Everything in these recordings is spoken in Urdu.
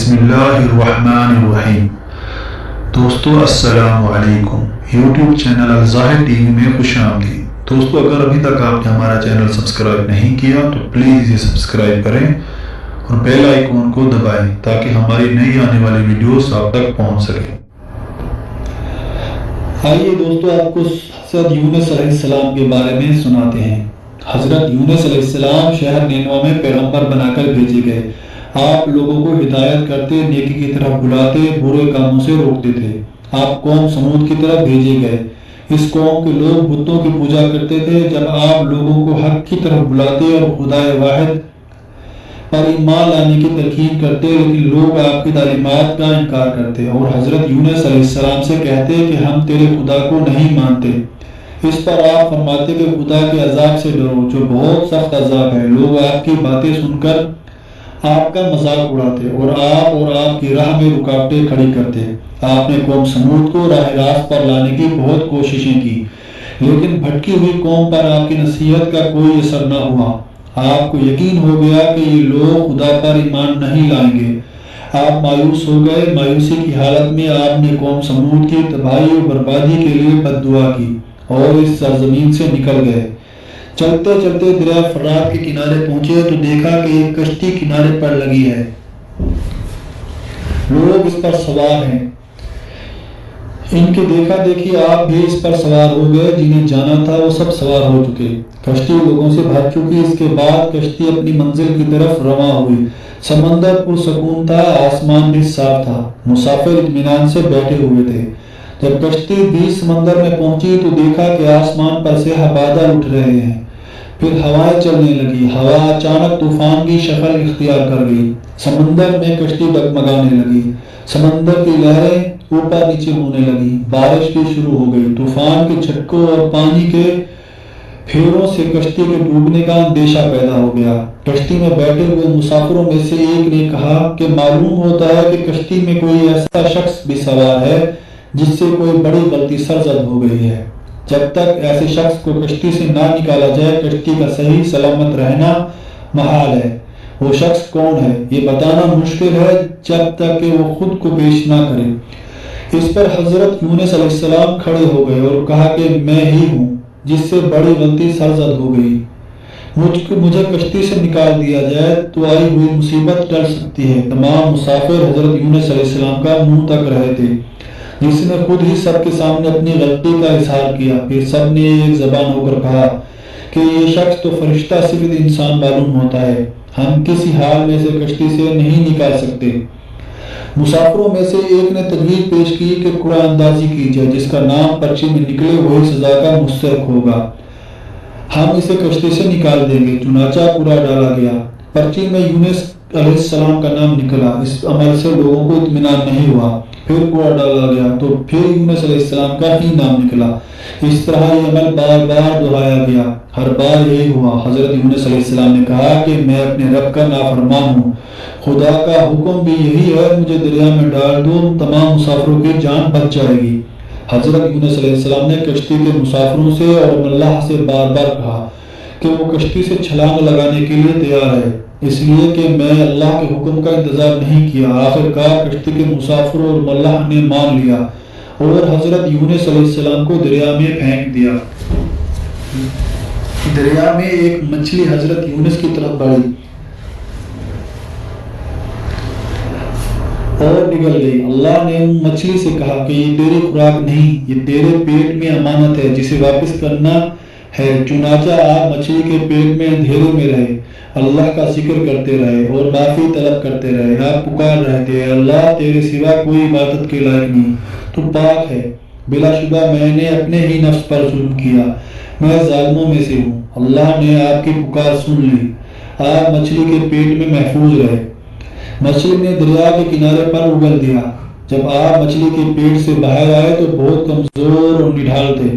بسم اللہ الرحمن الرحیم۔ دوستو السلام علیکم۔ یوٹیوب چینل الظاہر ٹی وی میں خوش آمدید۔ دوستو اگر ابھی تک آپ نے ہمارا چینل سبسکرائب نہیں کیا تو پلیز یہ سبسکرائب کریں اور بیل آئیکن کو دبائیں تاکہ ہماری نئی آنے والی ویڈیوز آپ تک پہنچ سکیں۔ آئیے دوستو آپ کو حضرت یونس علیہ السلام کے بارے میں سناتے ہیں۔ حضرت یونس علیہ السلام شہر نینوا میں پیغمبر بنا کر بھیجے گئے۔ آپ لوگوں کو ہدایت کرتے، نیکی کی طرف بلاتے، برے کاموں سے روکتے تھے۔ آپ قوم سمود کی طرف بھیجے گئے۔ اس قوم کے لوگ بتوں کی پوجا کرتے تھے۔ جب آپ لوگوں کو حق کی طرف بلاتے اور خدا واحد پر ایمان لانے کی تلقین کرتے، لیکن لوگ آپ کی تعلیمات کا انکار کرتے اور حضرت یونس علیہ السلام سے کہتے کہ ہم تیرے خدا کو نہیں مانتے۔ اس پر آپ فرماتے کہ خدا کے عذاب سے ڈرو جو بہت سخت عذاب ہے۔ لوگ آپ کی باتیں سن کر آپ کا مذاق اڑاتے اور آپ کی راہ میں رکاوٹیں کھڑی کرتے۔ آپ نے قوم سمود کو راہ راست پر لانے کی بہت کوششیں کی، لیکن بھٹکی ہوئی قوم پر آپ کی نصیحت کا کوئی اثر نہ ہوا۔ آپ کو یقین ہو گیا کہ یہ لوگ خدا پر ایمان نہیں لائیں گے۔ آپ مایوس ہو گئے۔ مایوسی کی حالت میں آپ نے قوم سمود کی تباہی اور بربادی کے لیے بد دعا کی اور اس سرزمین سے نکل گئے۔ چلتے چلتے دریا فرات کے کنارے پہنچے تو دیکھا کہ ایک کشتی کنارے پر لگی ہے، لوگ اس پر سوار ہیں۔ ان کی دیکھا دیکھی آپ بھی اس پر سوار ہو گئے۔ جنہیں جانا تھا وہ سب سوار ہو چکے۔ کشتی لوگوں سے بھر چکی۔ اس کے بعد کشتی اپنی منزل کی طرف رواں ہوئی۔ سمندر پرسکون تھا، آسمان بھی صاف تھا، مسافر اطمینان سے بیٹھے ہوئے تھے۔ جب کشتی بیچ سمندر میں پہنچی تو دیکھا کہ آسمان پر سے بادل اٹھ رہے ہیں، پھر ہوائیں چلنے لگی۔ ہوا اچانک طوفان کی شکل اختیار کر گئی۔ سمندر میں کشتی ڈگمگانے لگی۔ سمندر کی لہریں اوپر نیچے ہونے لگی۔ بارش بھی شروع ہو گئی۔ طوفان کے جھٹکوں اور پانی کے پھیروں سے کشتی کے ڈوبنے کا اندیشہ پیدا ہو گیا۔ کشتی میں بیٹھے ہوئے مسافروں میں سے ایک نے کہا کہ معلوم ہوتا ہے کہ کشتی میں کوئی ایسا شخص بھی سوار ہے جس سے کوئی بڑی غلطی سرزد ہو گئی ہے۔ جب تک ایسے شخص کو کشتی سے نہ نکالا جائے کشتی کا صحیح سلامت رہنا محال ہے۔ وہ شخص کون ہے یہ بتانا مشکل ہے جب تک کہ وہ خود کو پیش نہ کرے۔ اس پر حضرت یونس علیہ السلام کھڑے ہو گئے اور کہا کہ میں ہی ہوں جس سے بڑی غلطی سرزد ہو گئی۔ مجھے کشتی سے نکال دیا جائے تو آئی ہوئی مصیبت ٹل سکتی ہے۔ تمام مسافر حضرت یونس علیہ السلام کا منہ تک رہے تھے، جس نے خود ہی سب کے سامنے اپنی غلطی کا اظہار کیا۔ پھر سب نے ایک زبان ہو کر کہا کہ یہ شخص تو فرشتہ صفت انسان معلوم ہوتا ہے، ہم کسی حال میں سے کشتی سے نہیں نکال سکتے۔ مسافروں میں سے ایک نے تجویز پیش کی کہ قرعہ اندازی کی جائے، جس کا نام پرچی میں نکلے وہی سزا کا مستحق ہوگا، ہم اسے کشتی سے نکال دیں گے۔ چنانچہ قرعہ ڈالا گیا۔ پرچی میں یونس علیہ السلام کا نام نکلا۔ اس عمل سے لوگوں کو اطمینان نہیں ہوا۔ پھر قرعہ ڈالا گیا تو پھر یونس علیہ السلام کا ہی نام نکلا۔ اس طرح یہ عمل بار بار دہرایا گیا۔ ہر بار یہی ہوا۔ حضرت یونس علیہ السلام نے کہا کہ میں اپنے رب کا نافرمان ہوں، خدا کا حکم بھی یہی ہے، مجھے دریا میں ڈال دو، تمام مسافروں کی جان بچ جائے گی۔ حضرت یونس علیہ السلام نے کشتی کے مسافروں سے اور اللہ سے بار بار کہا کہ وہ کشتی سے چھلانگ لگانے کے لیے تیار ہے، اس لیے کہ میں اللہ کے حکم کا انتظار نہیں کیا۔ آخر کار کشتی کے مسافروں اور ملاح نے مان لیا اور حضرت یونس علیہ السلام کو دریا میں پھینک دیا۔ دریا میں ایک مچھلی حضرت یونس کی طرف بڑھی اور نگل گئی۔ اللہ نے ان مچھلی سے کہا کہ یہ تیری خوراک نہیں، یہ تیرے پیٹ میں امانت ہے جسے واپس کرنا ہے۔ چنانچہ آپ مچھلی کے پیٹ میں اندھیرے میں رہے، اللہ کا ذکر کرتے رہے اور معافی طلب کرتے رہے۔ آپ پکار رہے تھے، اللہ تیرے سوا کوئی عبادت کے لائق نہیں، تو پاک ہے۔ بلا شبہ میں نے اپنے ہی نفس پر ظلم کیا، میں ظالموں میں سے ہوں۔ اللہ نے آپ کی پکار سن لی۔ آپ مچھلی کے پیٹ میں محفوظ رہے۔ مچھلی نے دریا کے کنارے پر اگل دیا۔ جب آپ مچھلی کے پیٹ سے باہر آئے تو بہت کمزور اور نڈھال تھے۔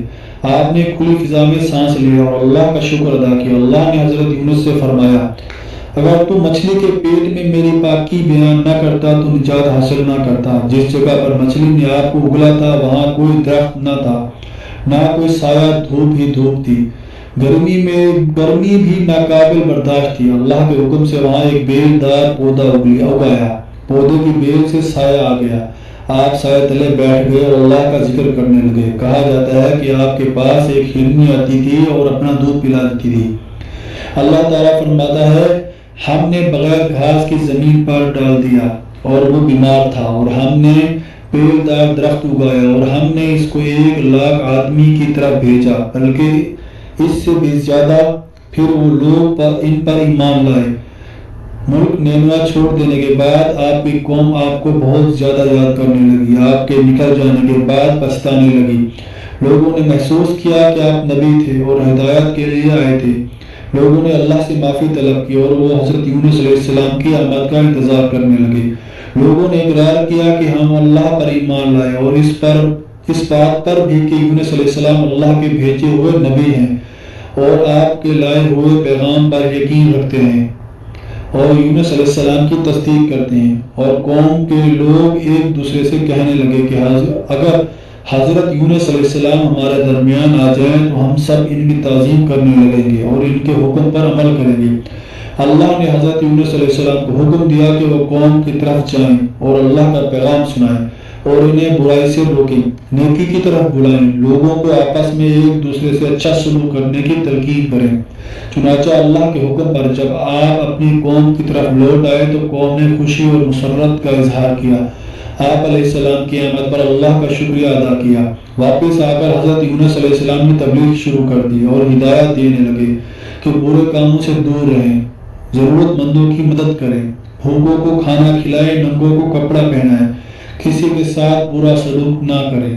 آپ نے کھلی فضا میں سانس لیا اور اللہ کا شکر ادا کیا۔ اللہ نے حضرت یونس سے فرمایا، اگر تو مچھلی کے پیٹ میں میری پاکی بیان نہ کرتا تو نجات حاصل نہ کرتا۔ جس جگہ پر مچھلی نے آپ کو اگلا تھا وہاں کوئی درخت نہ تھا، نہ کوئی سایہ، دھوپ ہی دھوپ تھی، گرمی بھی ناقابل برداشت تھی۔ اللہ کے حکم سے وہاں ایک بیل دار پودا اگایا پودے کی بیل سے سایہ آ گیا، آپ سایہ تلے بیٹھ گئے اور اللہ کا ذکر کرنے لگے۔ کہا جاتا ہے کہ آپ کے پاس ایک ہرنی آتی تھی اور اپنا دودھ پلاتی تھی۔ اللہ تعالیٰ فرماتا ہے ہم نے بغیر گھاس کی زمین پر ڈال دیا اور وہ بیمار تھا، اور ہم نے پیل دار درخت اگایا اور ہم نے اس کو 1,00,000 آدمی کی طرف بھیجا، بلکہ اس سے بھی زیادہ۔ پھر وہ لوگ ان پر ایمان لائے۔ ملک نینوا چھوڑ دینے کے بعد آپ کی قوم آپ کو بہت زیادہ یاد کرنے لگی، آپ کے نکل جانے کے بعد پچھتانے لگی۔ لوگوں نے محسوس کیا کہ آپ نبی تھے اور ہدایت کے لیے آئے تھے۔ لوگوں نے اللہ سے معافی طلب کی اور وہ حضرت یونس علیہ السلام کی آمد کا انتظار کرنے لگے۔ لوگوں نے اقرار کیا کہ ہم اللہ پر ایمان لائے اور اس بات پر بھی کہ یونس علیہ السلام اللہ کے بھیجے ہوئے نبی ہیں اور آپ کے لائے ہوئے پیغام پر یقین رکھتے ہیں اور یونس علیہ السلام کی تصدیق کرتے ہیں۔ اور قوم کے لوگ ایک دوسرے سے کہنے لگے کہ اگر حضرت یونس علیہ السلام ہمارے درمیان آ جائیں تو ہم سب ان کی تعظیم کرنے لگیں گے اور ان کے حکم پر عمل کریں گے۔ اللہ نے حضرت یونس علیہ السلام کو حکم دیا کہ وہ قوم کی طرف جائیں اور اللہ کا پیغام سنائیں اور انہیں برائی سے روکیں، نیکی کی طرف بلائیں، لوگوں کو آپس میں ایک دوسرے سے اچھا سلوک کرنے کی تلقین کریں۔ چنانچہ اللہ کے حکم پر جب آپ اپنی قوم کی طرف لوٹ آئے تو قوم نے خوشی اور مسرت کا اظہار کیا۔ آپ علیہ السلام کی آمد پر اللہ کا شکریہ ادا کیا۔ واپس آ کر حضرت یونس علیہ السلام نے تبلیغ شروع کر دی اور ہدایت دینے لگے کہ برے کاموں سے دور رہیں، ضرورت مندوں کی مدد کریں، بھوکوں کو کھانا کھلائیں، ننگوں کو کپڑا پہنائیں، کسی کے ساتھ برا سلوک نہ کریں۔